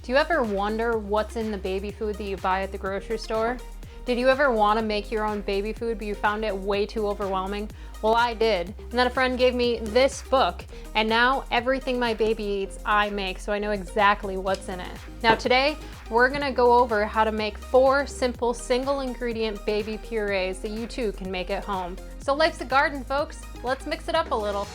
Do you ever wonder what's in the baby food that you buy at the grocery store? Did you ever want to make your own baby food, but you found it way too overwhelming? Well, I did. And then a friend gave me this book, and now everything my baby eats, I make, so I know exactly what's in it. Now today, we're gonna go over how to make 4 simple single ingredient baby purees that you too can make at home. So life's a garden, folks. Let's mix it up a little.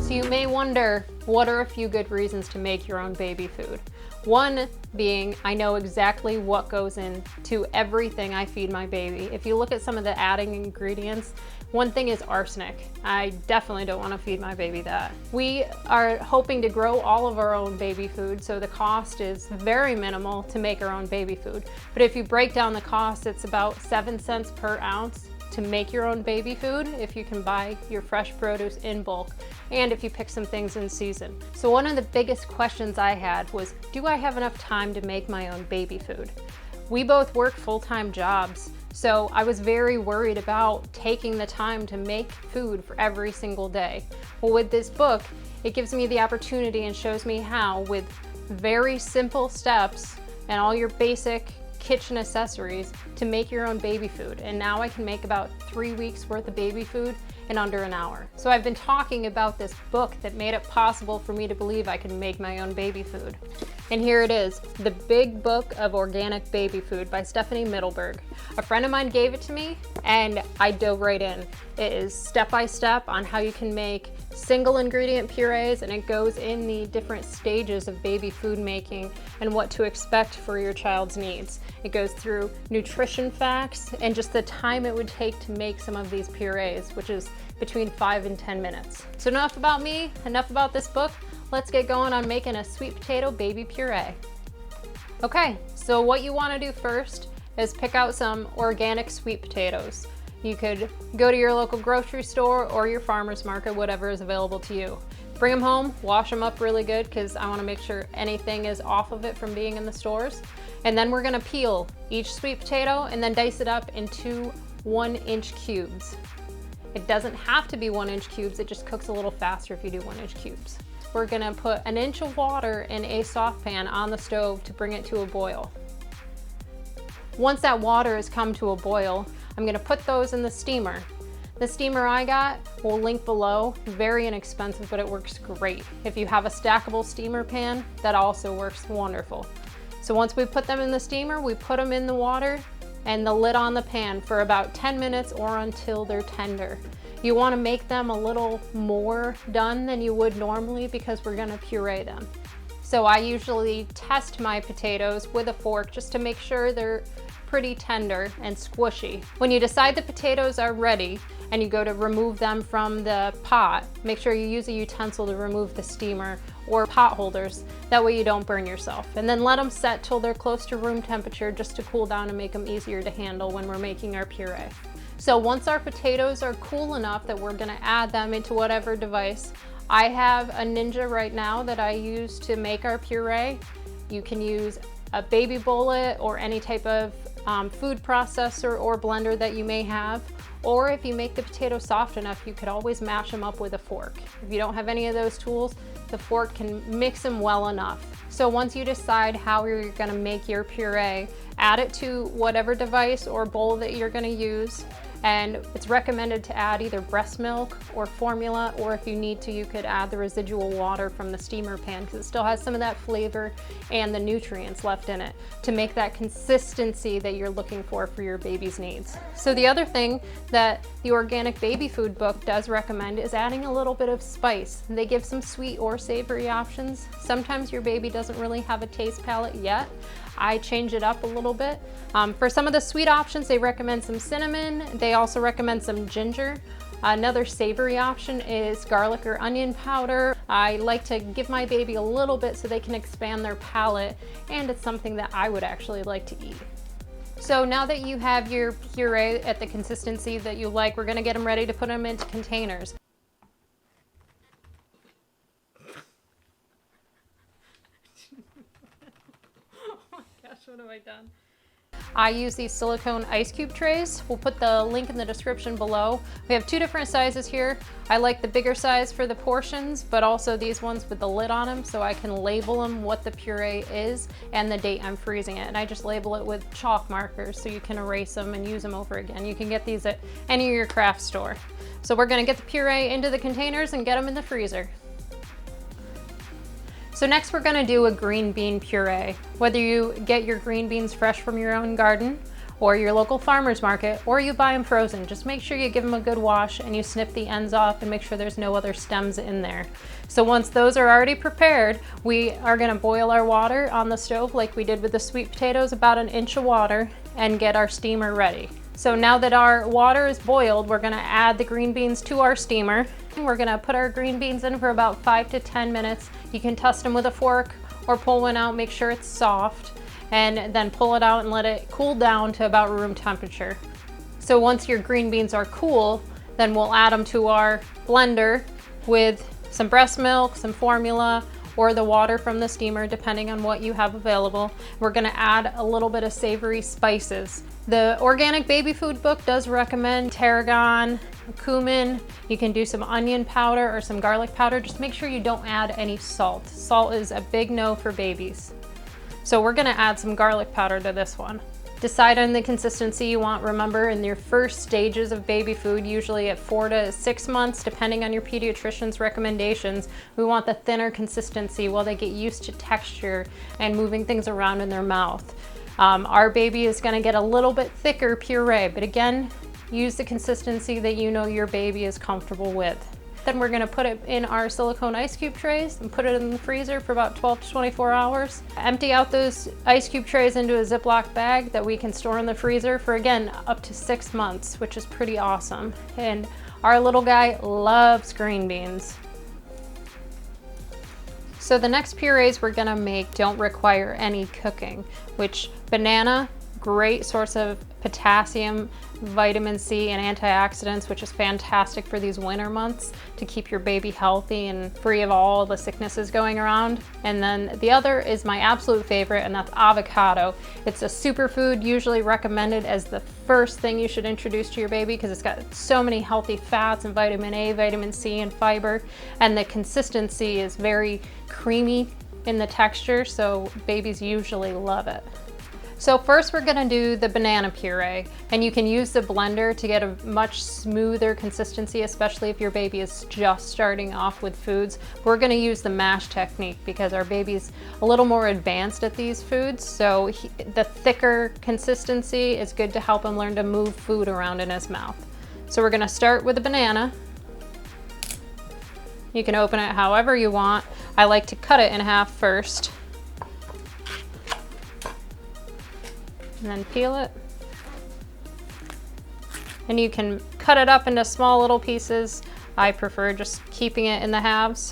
So you may wonder, what are a few good reasons to make your own baby food? One being, I know exactly what goes into everything I feed my baby. If you look at some of the adding ingredients, one thing is arsenic. I definitely don't want to feed my baby that. We are hoping to grow all of our own baby food, so the cost is very minimal to make our own baby food. But if you break down the cost, it's about 7 cents per ounce to make your own baby food if you can buy your fresh produce in bulk and if you pick some things in season. So one of the biggest questions I had was, do I have enough time to make my own baby food? We both work full-time jobs, so I was very worried about taking the time to make food for every single day. Well, with this book, it gives me the opportunity and shows me how, with very simple steps and all your basic kitchen accessories, to make your own baby food. And now I can make about 3 weeks worth of baby food in under an hour. So I've been talking about this book that made it possible for me to believe I can make my own baby food. And here it is, The Big Book of Organic Baby Food by Stephanie Middleberg. A friend of mine gave it to me and I dove right in. It is step-by-step on how you can make single ingredient purees, and it goes in the different stages of baby food making and what to expect for your child's needs. It goes through nutrition facts and just the time it would take to make some of these purees, which is between 5 and 10 minutes. So enough about me, enough about this book. Let's get going on making a sweet potato baby puree. Okay, so what you want to do first is pick out some organic sweet potatoes. You could go to your local grocery store or your farmer's market, whatever is available to you. Bring them home, wash them up really good because I want to make sure anything is off of it from being in the stores. And then we're going to peel each sweet potato and then dice it up into 1-inch cubes. It doesn't have to be 1-inch cubes, it just cooks a little faster if you do 1-inch cubes. We're going to put 1 inch of water in a saucepan on the stove to bring it to a boil. Once that water has come to a boil, I'm going to put those in the steamer. The steamer I got will link below. Very inexpensive, but it works great. If you have a stackable steamer pan, that also works wonderful. So once we put them in the steamer, we put them in the water and the lid on the pan for about 10 minutes or until they're tender. You want to make them a little more done than you would normally because we're going to puree them. So I usually test my potatoes with a fork just to make sure they're pretty tender and squishy. When you decide the potatoes are ready and you go to remove them from the pot, make sure you use a utensil to remove the steamer or pot holders. That way you don't burn yourself. And then let them set till they're close to room temperature just to cool down and make them easier to handle when we're making our puree. So once our potatoes are cool enough that we're gonna add them into whatever device, I have a Ninja right now that I use to make our puree. You can use a baby bullet or any type of food processor or blender that you may have. Or if you make the potatoes soft enough, you could always mash them up with a fork. If you don't have any of those tools, the fork can mix them well enough. So once you decide how you're gonna make your puree, add it to whatever device or bowl that you're gonna use. And it's recommended to add either breast milk or formula, or if you need to, you could add the residual water from the steamer pan because it still has some of that flavor and the nutrients left in it to make that consistency that you're looking for your baby's needs. So the other thing that the Organic Baby Food book does recommend is adding a little bit of spice. They give some sweet or savory options. Sometimes your baby doesn't really have a taste palette yet. I change it up a little bit. For some of the sweet options, they recommend some cinnamon. They also recommend some ginger. Another savory option is garlic or onion powder. I like to give my baby a little bit so they can expand their palate, and it's something that I would actually like to eat. So now that you have your puree at the consistency that you like, we're gonna get them ready to put them into containers. Oh my gosh, what have I done? I use these silicone ice cube trays. We'll put the link in the description below. We have 2 different sizes here. I like the bigger size for the portions, but also these ones with the lid on them so I can label them what the puree is and the date I'm freezing it. And I just label it with chalk markers so you can erase them and use them over again. You can get these at any of your craft store. So we're gonna get the puree into the containers and get them in the freezer. So next we're gonna do a green bean puree. Whether you get your green beans fresh from your own garden or your local farmer's market, or you buy them frozen, just make sure you give them a good wash and you snip the ends off and make sure there's no other stems in there. So once those are already prepared, we are gonna boil our water on the stove like we did with the sweet potatoes, about 1 inch of water, and get our steamer ready. So now that our water is boiled, we're gonna add the green beans to our steamer. We're gonna put our green beans in for about 5 to 10 minutes. You can test them with a fork or pull one out, make sure it's soft, and then pull it out and let it cool down to about room temperature. So once your green beans are cool, then we'll add them to our blender with some breast milk, some formula, or the water from the steamer, depending on what you have available. We're gonna add a little bit of savory spices. The Organic Baby Food book does recommend tarragon, cumin. You can do some onion powder or some garlic powder. Just make sure you don't add any salt. Salt is a big no for babies. So we're gonna add some garlic powder to this one. Decide on the consistency you want. Remember, in your first stages of baby food, usually at 4 to 6 months, depending on your pediatrician's recommendations, we want the thinner consistency while they get used to texture and moving things around in their mouth. Our baby is gonna get a little bit thicker puree, but again, use the consistency that you know your baby is comfortable with. Then we're gonna put it in our silicone ice cube trays and put it in the freezer for about 12 to 24 hours. Empty out those ice cube trays into a Ziploc bag that we can store in the freezer for, again, up to 6 months, which is pretty awesome. And our little guy loves green beans. So the next purees we're gonna make don't require any cooking, which banana, great source of potassium, vitamin C, and antioxidants, which is fantastic for these winter months to keep your baby healthy and free of all the sicknesses going around. And then the other is my absolute favorite, and that's avocado. It's a superfood, usually recommended as the first thing you should introduce to your baby because it's got so many healthy fats and vitamin A, vitamin C, and fiber, and the consistency is very creamy in the texture, so babies usually love it. So first we're gonna do the banana puree, and you can use the blender to get a much smoother consistency, especially if your baby is just starting off with foods. We're gonna use the mash technique because our baby's a little more advanced at these foods, so the thicker consistency is good to help him learn to move food around in his mouth. So we're gonna start with a banana. You can open it however you want. I like to cut it in half first. And then peel it. And you can cut it up into small little pieces. I prefer just keeping it in the halves.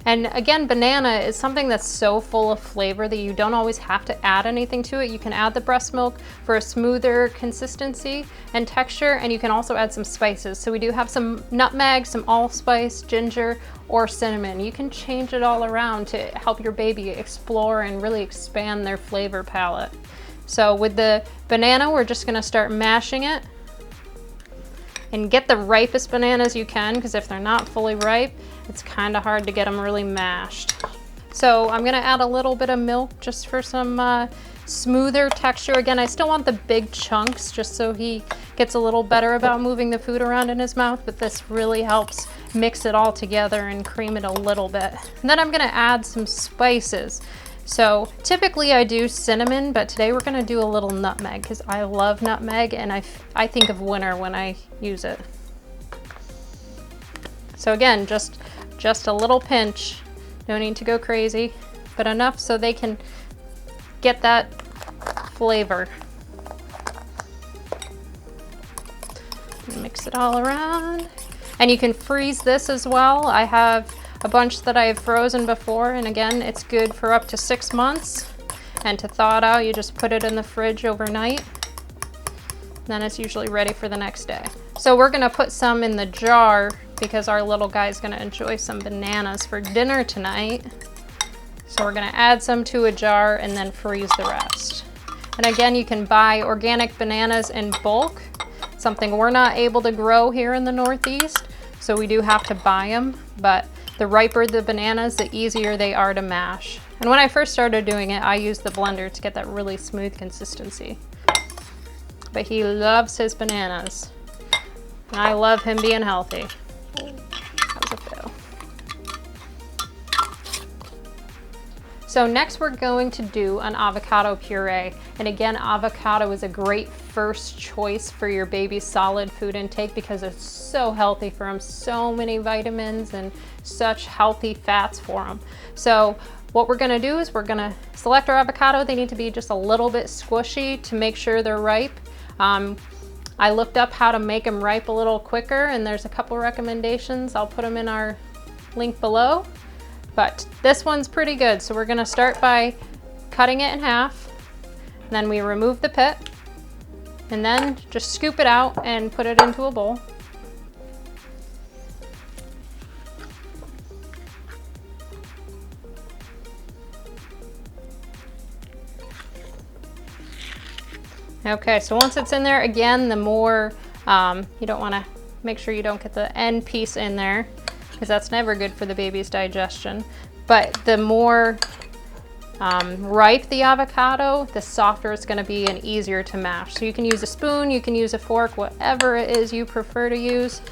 And again, banana is something that's so full of flavor that you don't always have to add anything to it. You can add the breast milk for a smoother consistency and texture, and you can also add some spices. So we do have some nutmeg, some allspice, ginger, or cinnamon. You can change it all around to help your baby explore and really expand their flavor palette. So with the banana, we're just gonna start mashing it. And get the ripest bananas you can, because if they're not fully ripe, it's kind of hard to get them really mashed. So I'm gonna add a little bit of milk just for some smoother texture. Again, I still want the big chunks just so he gets a little better about moving the food around in his mouth, but this really helps mix it all together and cream it a little bit. And then I'm gonna add some spices. So typically I do cinnamon, but today we're gonna do a little nutmeg because I love nutmeg and I think of winter when I use it. So again, just a little pinch. No need to go crazy, but enough so they can get that flavor. Mix it all around. And you can freeze this as well. I have a bunch that I've frozen before, and again, it's good for up to 6 months. And to thaw it out, you just put it in the fridge overnight. Then it's usually ready for the next day. So we're gonna put some in the jar because our little guy's gonna enjoy some bananas for dinner tonight. So we're gonna add some to a jar and then freeze the rest. And again, you can buy organic bananas in bulk, something we're not able to grow here in the Northeast, so we do have to buy them, but the riper the bananas, the easier they are to mash. And when I first started doing it, I used the blender to get that really smooth consistency. But he loves his bananas. And I love him being healthy. That was a fail. So next we're going to do an avocado puree. And again, avocado is a great first choice for your baby's solid food intake because it's so healthy for them, so many vitamins and such healthy fats for them. So what we're gonna do is we're gonna select our avocado. They need to be just a little bit squishy to make sure they're ripe. I looked up how to make them ripe a little quicker, and there's a couple recommendations. I'll put them in our link below. But this one's pretty good. So we're gonna start by cutting it in half. Then we remove the pit and then just scoop it out and put it into a bowl. Okay, so once it's in there, again, the more, you don't wanna, make sure you don't get the end piece in there because that's never good for the baby's digestion. But the more ripe the avocado, the softer it's gonna be and easier to mash. So you can use a spoon, you can use a fork, whatever it is you prefer to use.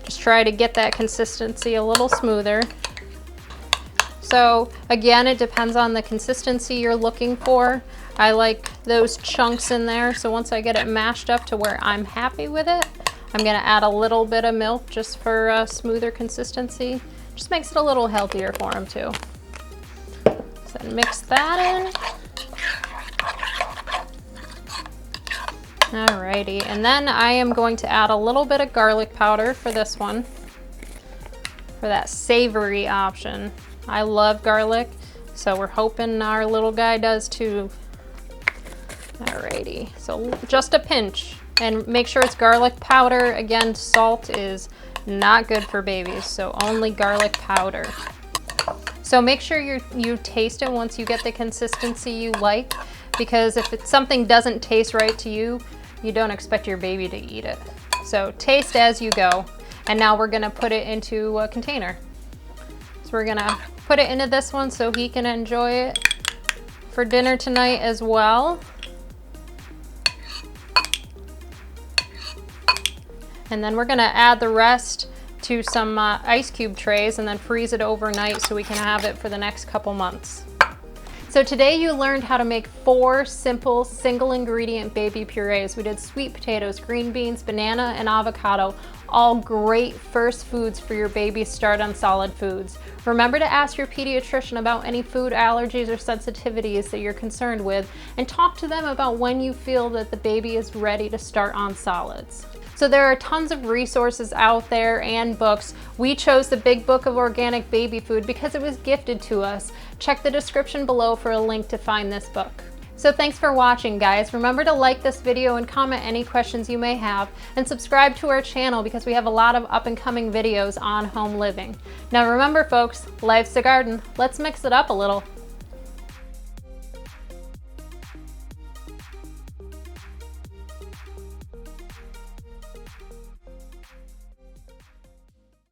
Just try to get that consistency a little smoother. So again, it depends on the consistency you're looking for. I like those chunks in there. So once I get it mashed up to where I'm happy with it, I'm gonna add a little bit of milk just for a smoother consistency. Just makes it a little healthier for them too. So mix that in. Alrighty, and then I am going to add a little bit of garlic powder for this one, for that savory option. I love garlic, so we're hoping our little guy does too. Alrighty, so just a pinch, and make sure it's garlic powder. Again, salt is not good for babies, so only garlic powder. So make sure you taste it once you get the consistency you like, because if something doesn't taste right to you, you don't expect your baby to eat it. So taste as you go. And now we're gonna put it into a container. So we're gonna put it into this one so he can enjoy it for dinner tonight as well. And then we're gonna add the rest to some ice cube trays and then freeze it overnight so we can have it for the next couple months. So today you learned how to make 4 simple single ingredient baby purees. We did sweet potatoes, green beans, banana, and avocado. All great first foods for your baby's start on solid foods. Remember to ask your pediatrician about any food allergies or sensitivities that you're concerned with, and talk to them about when you feel that the baby is ready to start on solids. So there are tons of resources out there and books. We chose the Big Book of Organic Baby Food because it was gifted to us. Check the description below for a link to find this book. So thanks for watching, guys. Remember to like this video and comment any questions you may have, and subscribe to our channel because we have a lot of up and coming videos on home living. Now remember folks, life's a garden. Let's mix it up a little.